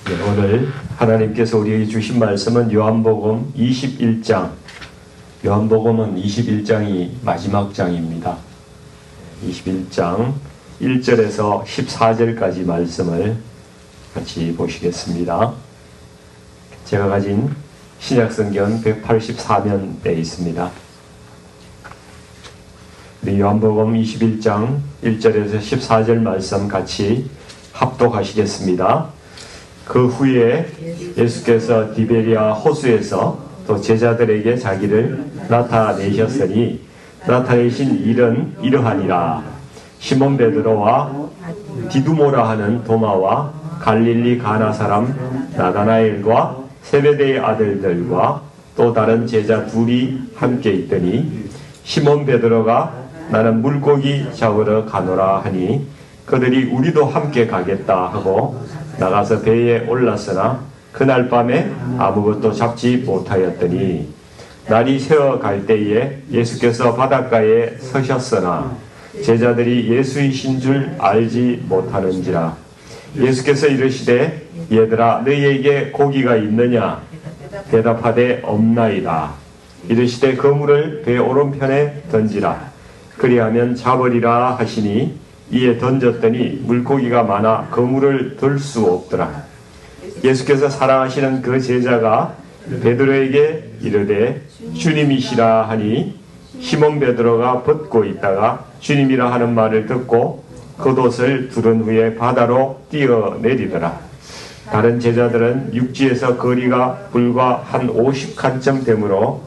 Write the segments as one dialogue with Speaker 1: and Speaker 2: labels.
Speaker 1: 네, 오늘 하나님께서 우리에게 주신 말씀은 요한복음 21장. 요한복음은 21장이 마지막 장입니다. 21장 1절에서 14절까지 말씀을 같이 보시겠습니다. 제가 가진 신약성경 184면에 있습니다. 우리 요한복음 21장 1절에서 14절 말씀 같이 합독하시겠습니다. 그 후에 예수께서 디베리아 호수에서 또 제자들에게 자기를 나타내셨으니 나타내신 일은 이러하니라. 시몬 베드로와 디두모라 하는 도마와 갈릴리 가나 사람 나다나엘과 세베대의 아들들과 또 다른 제자 둘이 함께 있더니 시몬 베드로가 나는 물고기 잡으러 가노라 하니 그들이 우리도 함께 가겠다 하고 나가서 배에 올랐으나 그날 밤에 아무것도 잡지 못하였더니 날이 새어 갈 때에 예수께서 바닷가에 서셨으나 제자들이 예수이신 줄 알지 못하는지라. 예수께서 이르시되 얘들아 너희에게 고기가 있느냐? 대답하되 없나이다. 이르시되 그물을 배 오른편에 던지라. 그리하면 잡으리라 하시니 이에 던졌더니 물고기가 많아 그물을 들 수 없더라. 예수께서 사랑하시는 그 제자가 베드로에게 이르되 주님이시라 하니 시몬 베드로가 벗고 있다가 주님이라 하는 말을 듣고 겉옷을 두른 후에 바다로 뛰어내리더라. 다른 제자들은 육지에서 거리가 불과 한 50칸쯤 되므로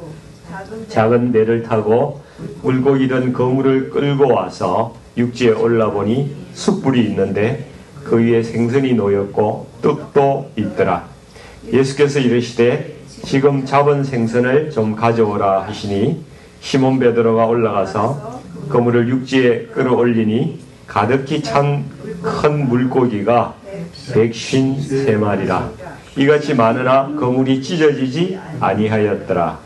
Speaker 1: 작은 배를 타고 물고기 든 그물을 끌고 와서 육지에 올라보니 숯불이 있는데 그 위에 생선이 놓였고 떡도 있더라. 예수께서 이르시되 지금 잡은 생선을 좀 가져오라 하시니 시몬 베드로가 올라가서 그물을 육지에 끌어올리니 가득히 찬 큰 물고기가 153마리라. 이같이 많으나 그물이 찢어지지 아니하였더라.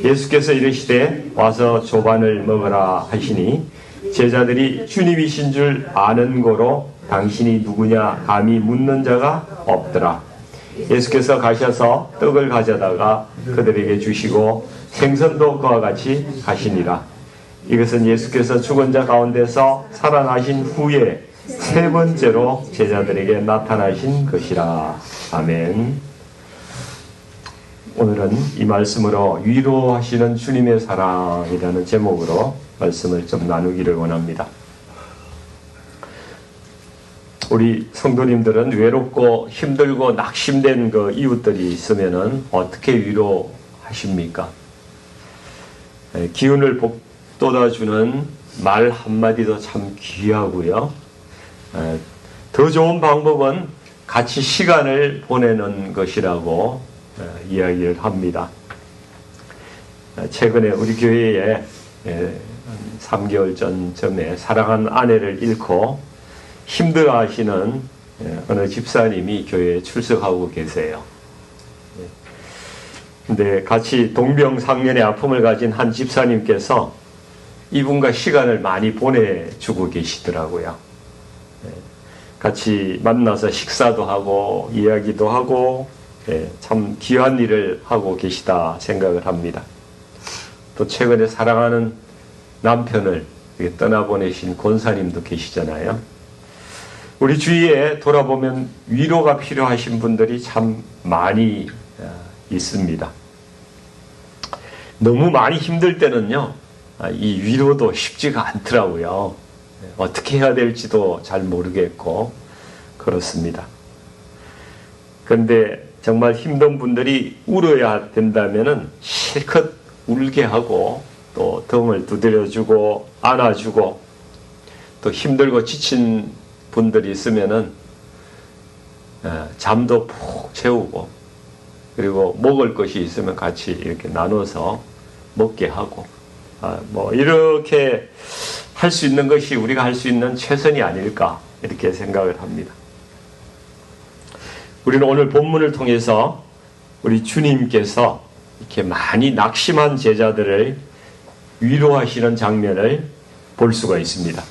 Speaker 1: 예수께서 이르시되 와서 조반을 먹으라 하시니 제자들이 주님이신 줄 아는 고로 당신이 누구냐 감히 묻는 자가 없더라. 예수께서 가셔서 떡을 가져다가 그들에게 주시고 생선도 그와 같이 하시니라. 이것은 예수께서 죽은 자 가운데서 살아나신 후에 세 번째로 제자들에게 나타나신 것이라. 아멘. 오늘은 이 말씀으로 위로하시는 주님의 사랑이라는 제목으로 말씀을 좀 나누기를 원합니다. 우리 성도님들은 외롭고 힘들고 낙심된 그 이웃들이 있으면은 어떻게 위로하십니까? 기운을 북돋아주는 말 한마디도 참 귀하고요. 더 좋은 방법은 같이 시간을 보내는 것이라고 이야기를 합니다. 최근에 우리 교회에 3개월 전쯤에 사랑하는 아내를 잃고 힘들어하시는 어느 집사님이 교회에 출석하고 계세요. 근데 같이 동병상련의 아픔을 가진 한 집사님께서 이분과 시간을 많이 보내주고 계시더라고요. 같이 만나서 식사도 하고 이야기도 하고 참 귀한 일을 하고 계시다 생각을 합니다. 또 최근에 사랑하는 남편을 떠나보내신 권사님도 계시잖아요. 우리 주위에 돌아보면 위로가 필요하신 분들이 참 많이 있습니다. 너무 많이 힘들 때는요, 이 위로도 쉽지가 않더라고요. 어떻게 해야 될지도 잘 모르겠고 그렇습니다. 그런데 정말 힘든 분들이 울어야 된다면은 실컷 울게 하고 또 등을 두드려주고 안아주고 또 힘들고 지친 분들이 있으면은 잠도 푹 채우고 그리고 먹을 것이 있으면 같이 이렇게 나눠서 먹게 하고 뭐 이렇게 할 수 있는 것이 우리가 할 수 있는 최선이 아닐까 이렇게 생각을 합니다. 우리는 오늘 본문을 통해서 우리 주님께서 이렇게 많이 낙심한 제자들을 위로하시는 장면을 볼 수가 있습니다.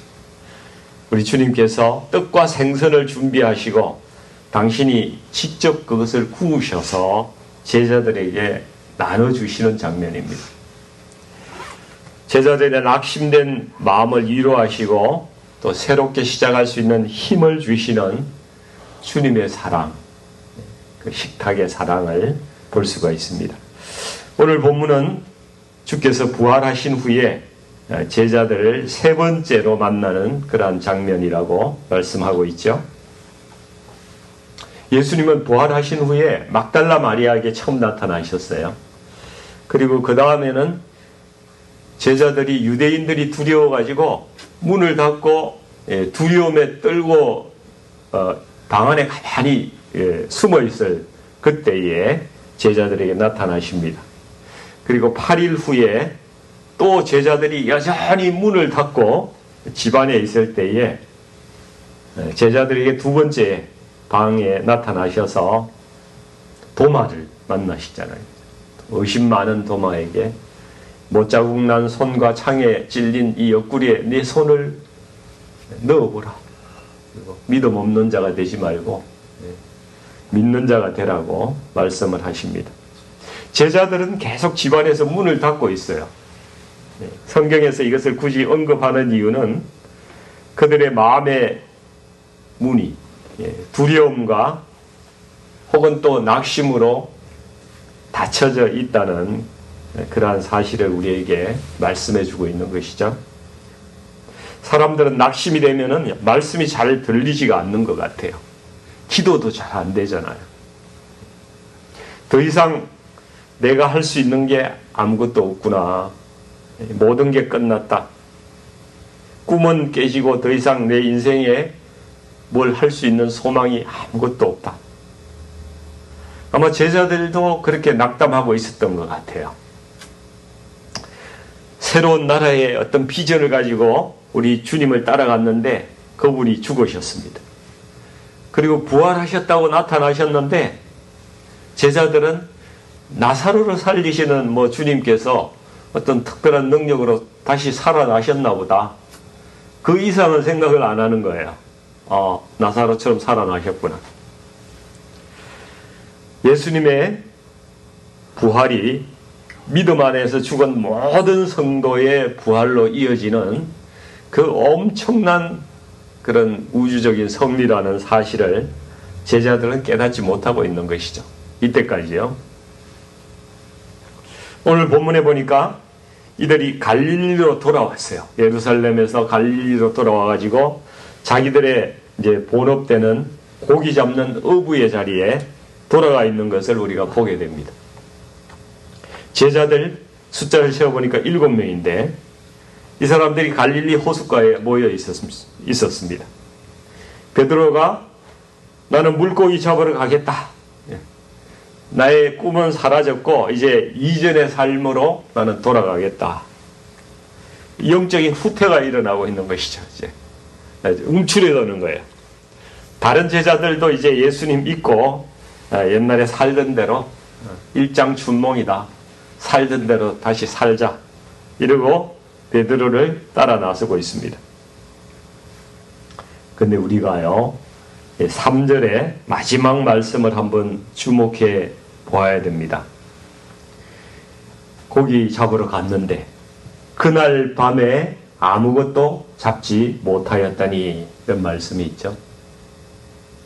Speaker 1: 우리 주님께서 떡과 생선을 준비하시고 당신이 직접 그것을 구우셔서 제자들에게 나눠주시는 장면입니다. 제자들의 낙심된 마음을 위로하시고 또 새롭게 시작할 수 있는 힘을 주시는 주님의 사랑, 그 식탁의 사랑을 볼 수가 있습니다. 오늘 본문은 주께서 부활하신 후에 제자들을 세 번째로 만나는 그러한 장면이라고 말씀하고 있죠. 예수님은 부활하신 후에 막달라 마리아에게 처음 나타나셨어요. 그리고 그 다음에는 제자들이 유대인들이 두려워가지고 문을 닫고 두려움에 떨고 방 안에 가만히 숨어 있을 그때에 제자들에게 나타나십니다. 그리고 8일 후에 또 제자들이 여전히 문을 닫고 집안에 있을 때에 제자들에게 두 번째 방에 나타나셔서 도마를 만나시잖아요. 의심 많은 도마에게 못자국 난 손과 창에 찔린 이 옆구리에 내 손을 넣어보라. 그리고 믿음 없는 자가 되지 말고 믿는 자가 되라고 말씀을 하십니다. 제자들은 계속 집안에서 문을 닫고 있어요. 성경에서 이것을 굳이 언급하는 이유는 그들의 마음의 문이 두려움과 혹은 또 낙심으로 닫혀져 있다는 그러한 사실을 우리에게 말씀해 주고 있는 것이죠. 사람들은 낙심이 되면은 말씀이 잘 들리지가 않는 것 같아요. 기도도 잘 안 되잖아요. 더 이상 내가 할 수 있는 게 아무것도 없구나. 모든 게 끝났다. 꿈은 깨지고 더 이상 내 인생에 뭘 할 수 있는 소망이 아무것도 없다. 아마 제자들도 그렇게 낙담하고 있었던 것 같아요. 새로운 나라의 어떤 비전을 가지고 우리 주님을 따라갔는데 그분이 죽으셨습니다. 그리고 부활하셨다고 나타나셨는데 제자들은 나사로를 살리시는 주님께서 어떤 특별한 능력으로 다시 살아나셨나 보다. 그 이상은 생각을 안 하는 거예요. 나사로처럼 살아나셨구나. 예수님의 부활이 믿음 안에서 죽은 모든 성도의 부활로 이어지는 그 엄청난 그런 우주적인 섭리라는 사실을 제자들은 깨닫지 못하고 있는 것이죠. 이때까지요. 오늘 본문에 보니까 이들이 갈릴리로 돌아왔어요. 예루살렘에서 갈릴리로 돌아와가지고 자기들의 이제 본업되는 고기 잡는 어부의 자리에 돌아가 있는 것을 우리가 보게 됩니다. 제자들 숫자를 세어보니까 7명인데 이 사람들이 갈릴리 호숫가에 모여 있었습니다. 베드로가 나는 물고기 잡으러 가겠다. 나의 꿈은 사라졌고 이제 이전의 삶으로 나는 돌아가겠다. 영적인 후퇴가 일어나고 있는 것이죠. 이제 움츠려드는 거예요. 다른 제자들도 이제 예수님 믿고 옛날에 살던 대로 일장춘몽이다. 살던 대로 다시 살자. 이러고 베드로를 따라 나서고 있습니다. 근데 우리가요 3절의 마지막 말씀을 한번 주목해 보아야 됩니다. 고기 잡으러 갔는데 그날 밤에 아무것도 잡지 못하였다니 이런 말씀이 있죠.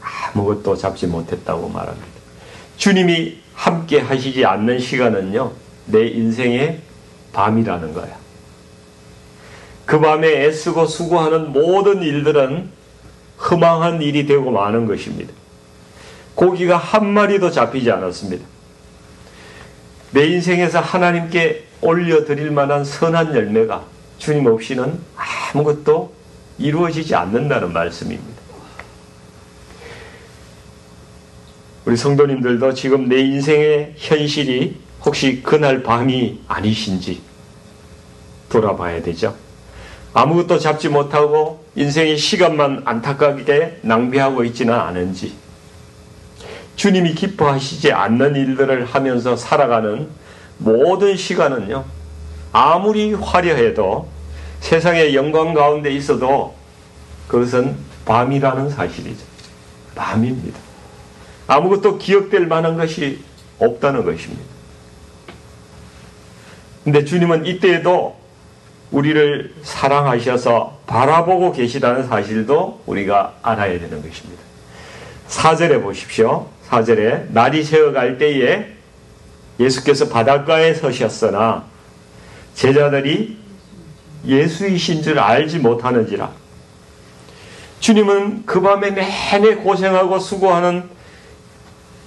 Speaker 1: 아무것도 잡지 못했다고 말합니다. 주님이 함께 하시지 않는 시간은요 내 인생의 밤이라는 거야. 그 밤에 애쓰고 수고하는 모든 일들은 허망한 일이 되고 마는 것입니다. 고기가 한 마리도 잡히지 않았습니다. 내 인생에서 하나님께 올려드릴 만한 선한 열매가 주님 없이는 아무것도 이루어지지 않는다는 말씀입니다. 우리 성도님들도 지금 내 인생의 현실이 혹시 그날 밤이 아니신지 돌아봐야 되죠. 아무것도 잡지 못하고 인생의 시간만 안타깝게 낭비하고 있지는 않은지, 주님이 기뻐하시지 않는 일들을 하면서 살아가는 모든 시간은요 아무리 화려해도 세상의 영광 가운데 있어도 그것은 밤이라는 사실이죠. 밤입니다. 아무것도 기억될 만한 것이 없다는 것입니다. 근데 주님은 이때에도 우리를 사랑하셔서 바라보고 계시다는 사실도 우리가 알아야 되는 것입니다. 4절에 보십시오. 4절에 날이 새어갈 때에 예수께서 바닷가에 서셨으나 제자들이 예수이신 줄 알지 못하는지라. 주님은 그 밤에 내내 고생하고 수고하는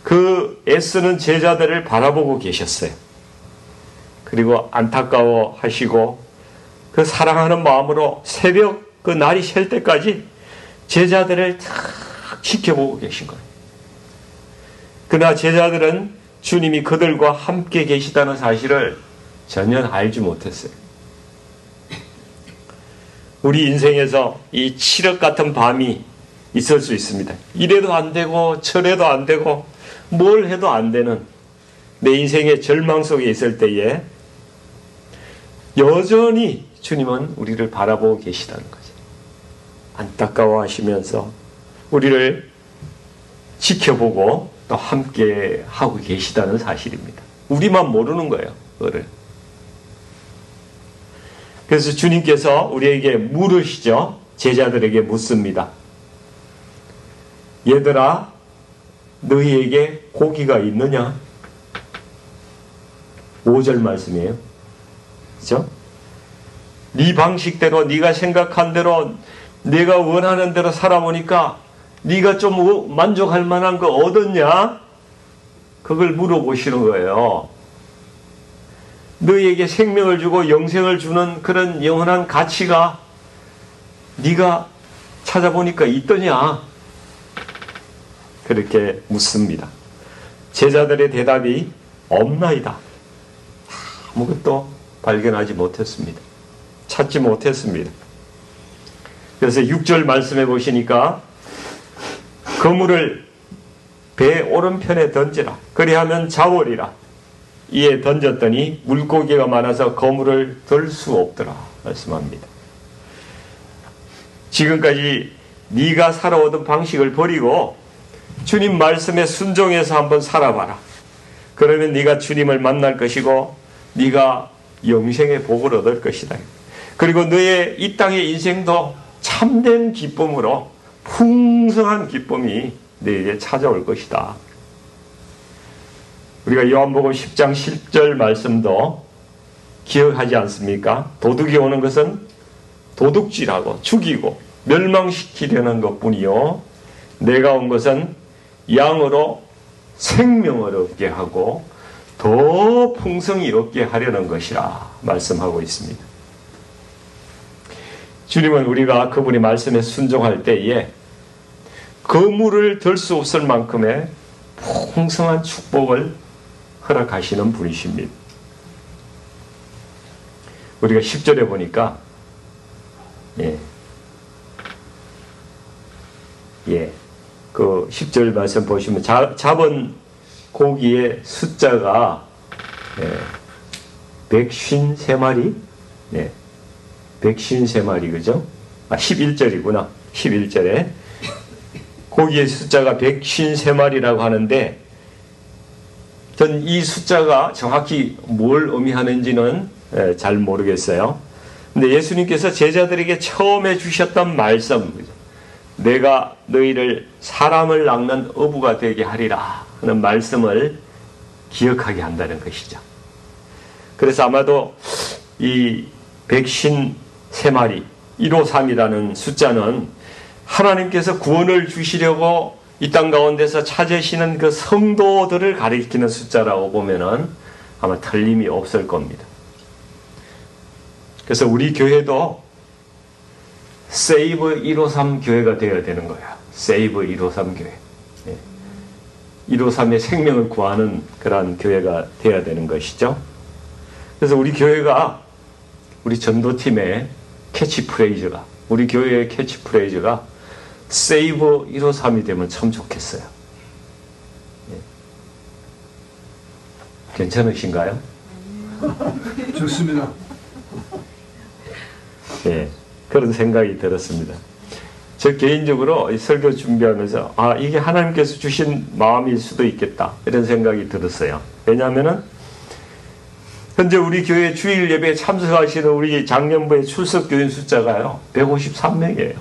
Speaker 1: 그 애쓰는 제자들을 바라보고 계셨어요. 그리고 안타까워 하시고 그 사랑하는 마음으로 새벽 그 날이 셀 때까지 제자들을 탁 지켜보고 계신 거예요. 그러나 제자들은 주님이 그들과 함께 계시다는 사실을 전혀 알지 못했어요. 우리 인생에서 이 칠흑 같은 밤이 있을 수 있습니다. 이래도 안 되고 저래도 안 되고 뭘 해도 안 되는 내 인생의 절망 속에 있을 때에 여전히 주님은 우리를 바라보고 계시다는 거죠. 안타까워하시면서 우리를 지켜보고 또 함께 하고 계시다는 사실입니다. 우리만 모르는 거예요. 그거를. 그래서 주님께서 우리에게 물으시죠. 제자들에게 묻습니다. 얘들아, 너희에게 고기가 있느냐? 5절 말씀이에요. 그렇죠? 네 방식대로, 네가 생각한 대로, 네가 원하는 대로 살아보니까 네가 좀 만족할 만한 거 얻었냐? 그걸 물어보시는 거예요. 너희에게 생명을 주고 영생을 주는 그런 영원한 가치가 네가 찾아보니까 있더냐? 그렇게 묻습니다. 제자들의 대답이 없나이다. 아무것도 발견하지 못했습니다. 찾지 못했습니다. 그래서 6절 말씀해 보시니까 그물을 배 오른편에 던지라. 그리하면 자월이라. 이에 던졌더니 물고기가 많아서 그물을 들 수 없더라 말씀합니다. 지금까지 네가 살아오던 방식을 버리고 주님 말씀에 순종해서 한번 살아봐라. 그러면 네가 주님을 만날 것이고 네가 영생의 복을 얻을 것이다. 그리고 너의 이 땅의 인생도 참된 기쁨으로 풍성한 기쁨이 너에게 찾아올 것이다. 우리가 요한복음 10장 10절 말씀도 기억하지 않습니까? 도둑이 오는 것은 도둑질하고 죽이고 멸망시키려는 것뿐이요 내가 온 것은 양으로 생명을 얻게 하고 더 풍성히 얻게 하려는 것이라 말씀하고 있습니다. 주님은 우리가 그분의 말씀에 순종할 때에 그물을 들 수 없을 만큼의 풍성한 축복을 허락하시는 분이십니다. 우리가 10절에 보니까 그 10절 말씀 보시면 잡은 고기의 숫자가 153마리 153마리 그죠? 11절이구나. 11절에 고기의 숫자가 153마리라고 하는데 전 이 숫자가 정확히 뭘 의미하는지는 잘 모르겠어요. 근데 예수님께서 제자들에게 처음에 주셨던 말씀, 내가 너희를 사람을 낚는 어부가 되게 하리라 하는 말씀을 기억하게 한다는 것이죠. 그래서 아마도 이 153마리 153이라는 숫자는 하나님께서 구원을 주시려고 이 땅 가운데서 찾으시는 그 성도들을 가리키는 숫자라고 보면은 아마 틀림이 없을 겁니다. 그래서 우리 교회도 세이브 153 교회가 되어야 되는 거야. 세이브 153 교회. 153의 생명을 구하는 그러한 교회가 되어야 되는 것이죠. 그래서 우리 교회가 우리 전도팀의 캐치프레이즈가 우리 교회의 캐치프레이즈가 세이브 153이 되면 참 좋겠어요. 괜찮으신가요?
Speaker 2: 좋습니다.
Speaker 1: 그런 생각이 들었습니다. 저 개인적으로 이 설교 준비하면서 이게 하나님께서 주신 마음일 수도 있겠다 이런 생각이 들었어요. 왜냐하면은 현재 우리 교회 주일 예배에 참석하시는 우리 작년부의 출석 교인 숫자가요 153명이에요.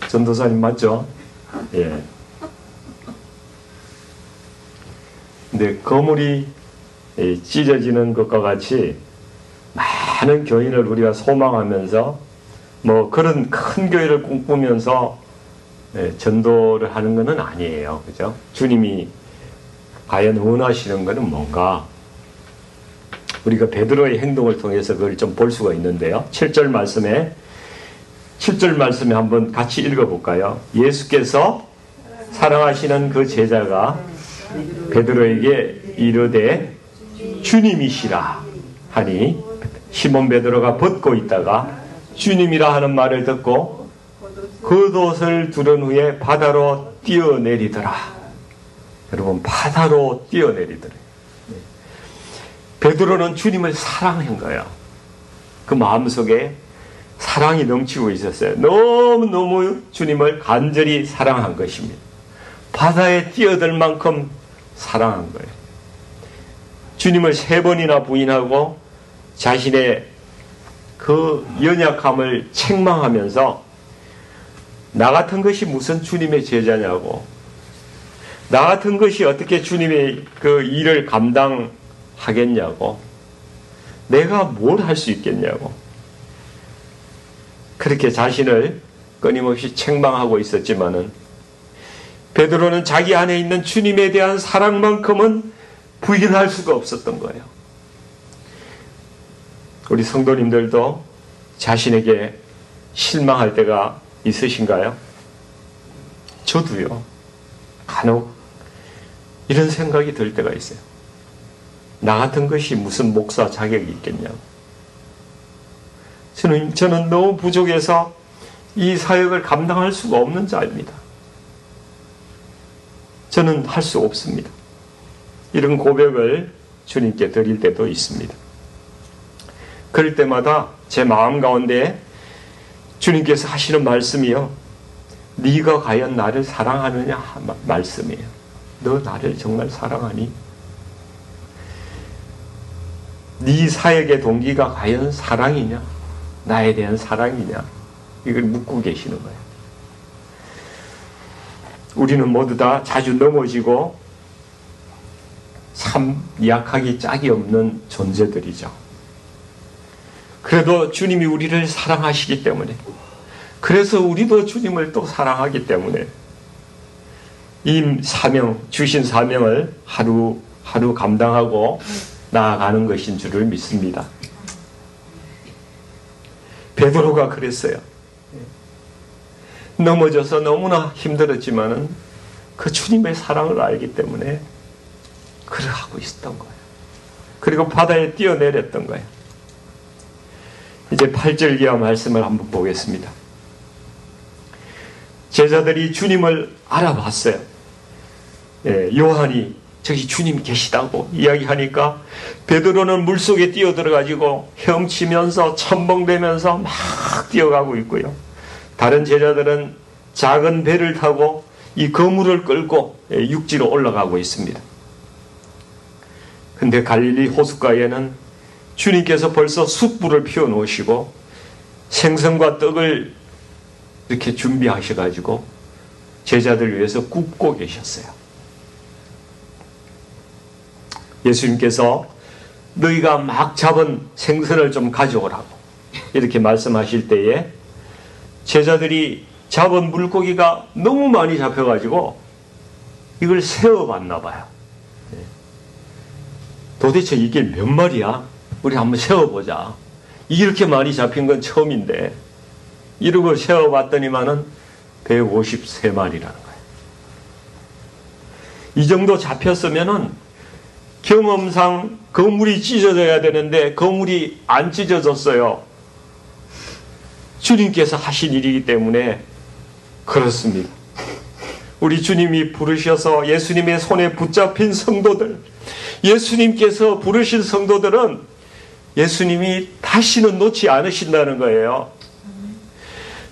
Speaker 1: 전도사님 맞죠? 예. 근데 거물이 찢어지는 것과 같이 많은 교인을 우리가 소망하면서 뭐 그런 큰 교회를 꿈꾸면서 전도를 하는 것은 아니에요. 그죠? 주님이 과연 원하시는 것은 뭔가? 우리가 베드로의 행동을 통해서 그걸 좀 볼 수가 있는데요. 7절 말씀에 한번 같이 읽어볼까요? 예수께서 사랑하시는 그 제자가 베드로에게 이르되 주님이시라 하니 시몬 베드로가 벗고 있다가 주님이라 하는 말을 듣고 겉옷을 두른 후에 바다로 뛰어내리더라. 여러분, 바다로 뛰어내리더라. 베드로는 주님을 사랑한 거예요. 그 마음속에 사랑이 넘치고 있었어요. 너무너무 주님을 간절히 사랑한 것입니다. 바다에 뛰어들 만큼 사랑한 거예요. 주님을 3번이나 부인하고 자신의 그 연약함을 책망하면서 나 같은 것이 무슨 주님의 제자냐고, 나 같은 것이 어떻게 주님의 그 일을 감당하겠냐고, 내가 뭘 할 수 있겠냐고, 그렇게 자신을 끊임없이 책망하고 있었지만은 베드로는 자기 안에 있는 주님에 대한 사랑만큼은 부인할 수가 없었던 거예요. 우리 성도님들도 자신에게 실망할 때가 있으신가요? 저도요. 간혹 이런 생각이 들 때가 있어요. 나 같은 것이 무슨 목사 자격이 있겠냐고. 저는 너무 부족해서 이 사역을 감당할 수가 없는 자입니다. 저는 할 수 없습니다. 이런 고백을 주님께 드릴 때도 있습니다. 그럴 때마다 제 마음 가운데 주님께서 하시는 말씀이요, 네가 과연 나를 사랑하느냐 말씀이에요. 너 나를 정말 사랑하니? 네 사역의 동기가 과연 사랑이냐? 나에 대한 사랑이냐? 이걸 묻고 계시는 거예요. 우리는 모두 다 자주 넘어지고 참 약하기 짝이 없는 존재들이죠. 그래도 주님이 우리를 사랑하시기 때문에, 그래서 우리도 주님을 또 사랑하기 때문에 이 사명, 주신 사명을 하루 감당하고 나아가는 것인 줄을 믿습니다. 베드로가 그랬어요. 넘어져서 너무나 힘들었지만은 그 주님의 사랑을 알기 때문에 그를 하고 있었던 거예요. 그리고 바다에 뛰어내렸던 거예요. 이제 8절 이하 말씀을 한번 보겠습니다. 제자들이 주님을 알아봤어요. 요한이 저기 주님 계시다고 이야기하니까 베드로는 물속에 뛰어들어가지고 헤엄치면서 첨벙대면서 막 뛰어가고 있고요. 다른 제자들은 작은 배를 타고 이 그물을 끌고 육지로 올라가고 있습니다. 근데 갈릴리 호숫가에는 주님께서 벌써 숯불을 피워놓으시고 생선과 떡을 이렇게 준비하셔가지고 제자들 위해서 굽고 계셨어요. 예수님께서 너희가 막 잡은 생선을 좀 가져오라고 이렇게 말씀하실 때에 제자들이 잡은 물고기가 너무 많이 잡혀가지고 이걸 세어봤나 봐요. 도대체 이게 몇 마리야? 우리 한번 세어보자. 이렇게 많이 잡힌 건 처음인데, 이러고 세어봤더니만은 153마리라는 거예요. 이 정도 잡혔으면은 경험상 그물이 찢어져야 되는데 그물이 안 찢어졌어요. 주님께서 하신 일이기 때문에 그렇습니다. 우리 주님이 부르셔서 예수님의 손에 붙잡힌 성도들, 예수님께서 부르신 성도들은 예수님이 다 다시는 놓지 않으신다는 거예요.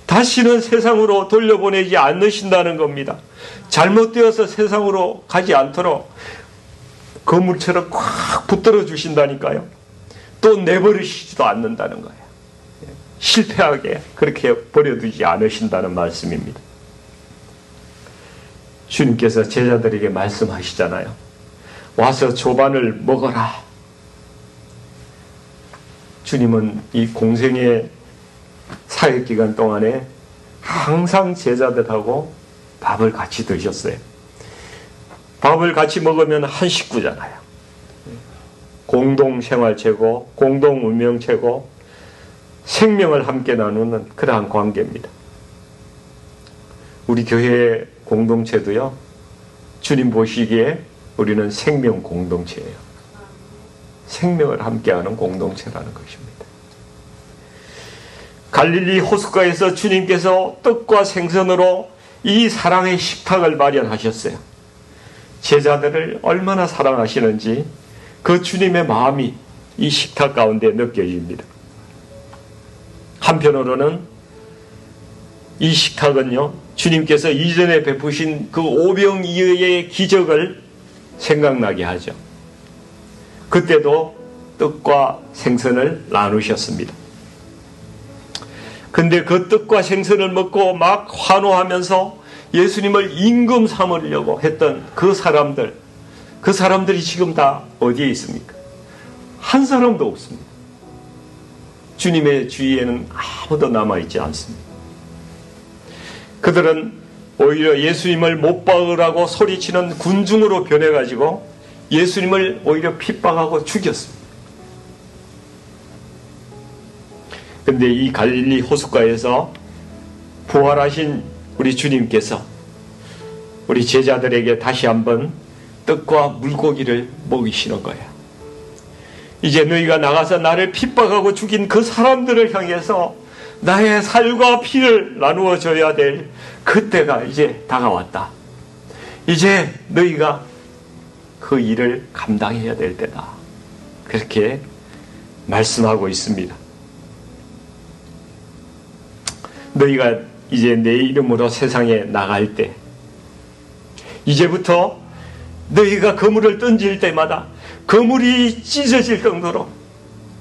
Speaker 1: 다시는 세상으로 돌려보내지 않으신다는 겁니다. 잘못되어서 세상으로 가지 않도록 거물처럼 꽉 붙들어 주신다니까요. 또 내버리시지도 않는다는 거예요. 실패하게 그렇게 버려두지 않으신다는 말씀입니다. 주님께서 제자들에게 말씀하시잖아요. 와서 조반을 먹어라. 주님은 이 공생의 사역기간 동안에 항상 제자들하고 밥을 같이 드셨어요. 밥을 같이 먹으면 한 식구잖아요. 공동생활 최고, 공동운명 최고, 생명을 함께 나누는 그러한 관계입니다. 우리 교회 공동체도요, 주님 보시기에 우리는 생명 공동체예요. 생명을 함께하는 공동체라는 것입니다. 갈릴리 호숫가에서 주님께서 떡과 생선으로 이 사랑의 식탁을 마련하셨어요. 제자들을 얼마나 사랑하시는지 그 주님의 마음이 이 식탁 가운데 느껴집니다. 한편으로는 이 식탁은요, 주님께서 이전에 베푸신 그 오병이어의 기적을 생각나게 하죠. 그때도 떡과 생선을 나누셨습니다. 근데 그 떡과 생선을 먹고 막 환호하면서 예수님을 임금 삼으려고 했던 그 사람들이 지금 다 어디에 있습니까? 한 사람도 없습니다. 주님의 주위에는 아무도 남아있지 않습니다. 그들은 오히려 예수님을 못 박으라고 소리치는 군중으로 변해가지고 예수님을 오히려 핍박하고 죽였습니다. 근데 이 갈릴리 호숫가에서 부활하신 우리 주님께서 우리 제자들에게 다시 한번 떡과 물고기를 먹이시는 거예요. 이제 너희가 나가서 나를 핍박하고 죽인 그 사람들을 향해서 나의 살과 피를 나누어 줘야 될 그때가 이제 다가왔다. 이제 너희가 그 일을 감당해야 될 때다. 그렇게 말씀하고 있습니다. 너희가 이제 내 이름으로 세상에 나갈 때, 이제부터 너희가 그물을 던질 때마다 그물이 찢어질 정도로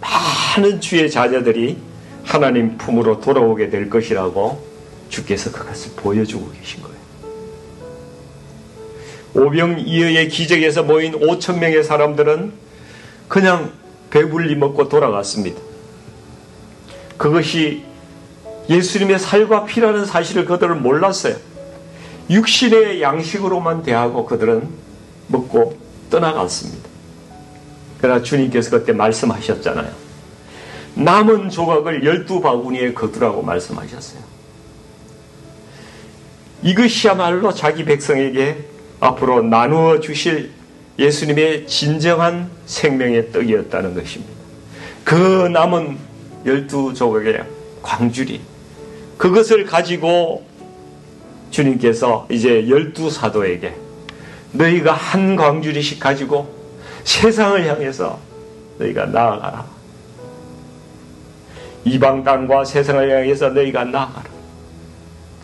Speaker 1: 많은 주의 자녀들이 하나님 품으로 돌아오게 될 것이라고 주께서 그것을 보여주고 계신 거예요. 오병이어의 기적에서 모인 5,000명의 사람들은 그냥 배불리 먹고 돌아갔습니다. 그것이 예수님의 살과 피라는 사실을 그들은 몰랐어요. 육신의 양식으로만 대하고 그들은 먹고 떠나갔습니다. 그러나 주님께서 그때 말씀하셨잖아요. 남은 조각을 12바구니에 거두라고 말씀하셨어요. 이것이야말로 자기 백성에게 앞으로 나누어 주실 예수님의 진정한 생명의 떡이었다는 것입니다. 그 남은 12조각의 광주리, 그것을 가지고 주님께서 이제 12사도에게 너희가 한 광주리씩 가지고 세상을 향해서 너희가 나아가라. 이방 땅과 세상을 향해서 너희가 나아가라.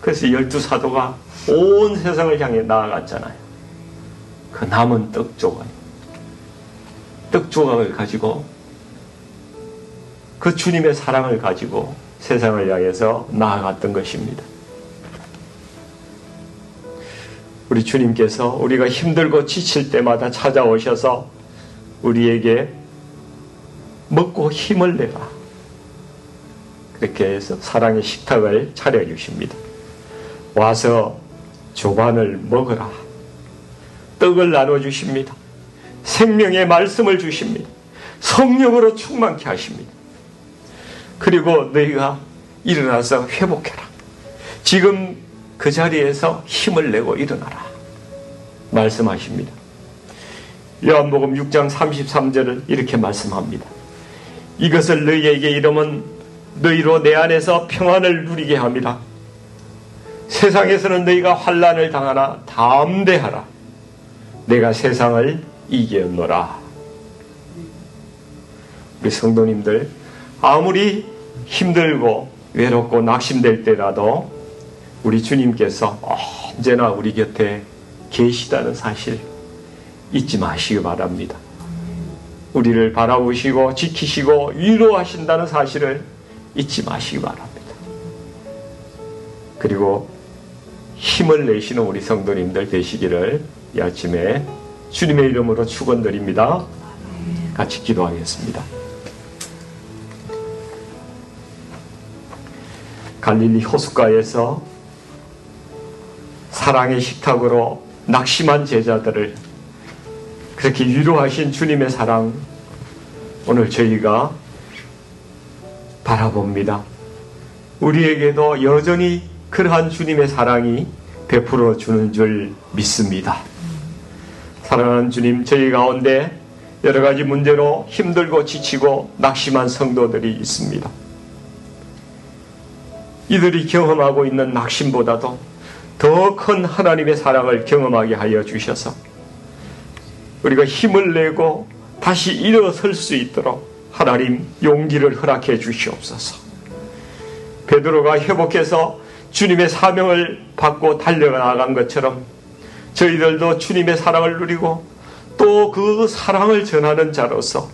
Speaker 1: 그래서 12사도가 온 세상을 향해 나아갔잖아요. 그 남은 떡조각을 가지고 그 주님의 사랑을 가지고 세상을 향해서 나아갔던 것입니다. 우리 주님께서 우리가 힘들고 지칠 때마다 찾아오셔서 우리에게 먹고 힘을 내라. 그렇게 해서 사랑의 식탁을 차려주십니다. 와서 조반을 먹으라. 떡을 나눠주십니다. 생명의 말씀을 주십니다. 성령으로 충만케 하십니다. 그리고 너희가 일어나서 회복해라. 지금 그 자리에서 힘을 내고 일어나라. 말씀하십니다. 요한복음 6장 33절을 이렇게 말씀합니다. 이것을 너희에게 이르면 너희로 내 안에서 평안을 누리게 함이라. 세상에서는 너희가 환난을 당하나 담대하라. 내가 세상을 이겼노라. 우리 성도님들, 아무리 힘들고 외롭고 낙심될 때라도 우리 주님께서 언제나 우리 곁에 계시다는 사실 잊지 마시기 바랍니다. 우리를 바라보시고 지키시고 위로하신다는 사실을 잊지 마시기 바랍니다. 그리고 힘을 내시는 우리 성도님들 되시기를 이 아침에 주님의 이름으로 축원드립니다. 같이 기도하겠습니다. 갈릴리 호숫가에서 사랑의 식탁으로 낙심한 제자들을 그렇게 위로하신 주님의 사랑, 오늘 저희가 바라봅니다. 우리에게도 여전히 그러한 주님의 사랑이 베풀어 주는 줄 믿습니다. 사랑하는 주님, 저희 가운데 여러 가지 문제로 힘들고 지치고 낙심한 성도들이 있습니다. 이들이 경험하고 있는 낙심보다도 더 큰 하나님의 사랑을 경험하게 하여 주셔서 우리가 힘을 내고 다시 일어설 수 있도록 하나님 용기를 허락해 주시옵소서. 베드로가 회복해서 주님의 사명을 받고 달려나간 것처럼 저희들도 주님의 사랑을 누리고 또 그 사랑을 전하는 자로서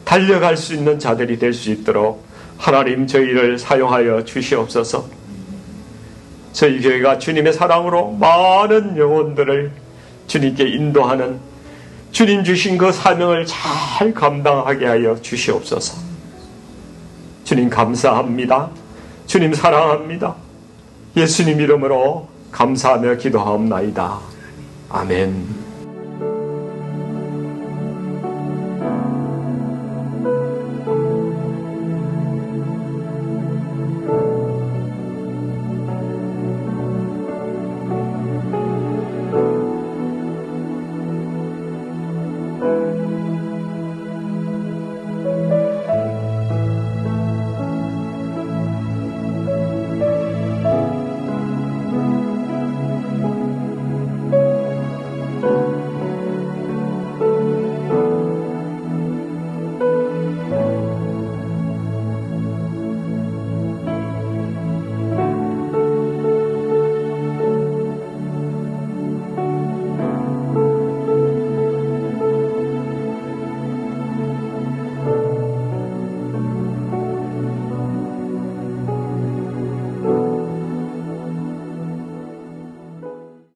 Speaker 1: 달려갈 수 있는 자들이 될 수 있도록 하나님 저희를 사용하여 주시옵소서. 저희 교회가 주님의 사랑으로 많은 영혼들을 주님께 인도하는 주님 주신 그 사명을 잘 감당하게 하여 주시옵소서. 주님 감사합니다. 주님 사랑합니다. 예수님 이름으로 감사하며 기도하옵나이다. 아멘.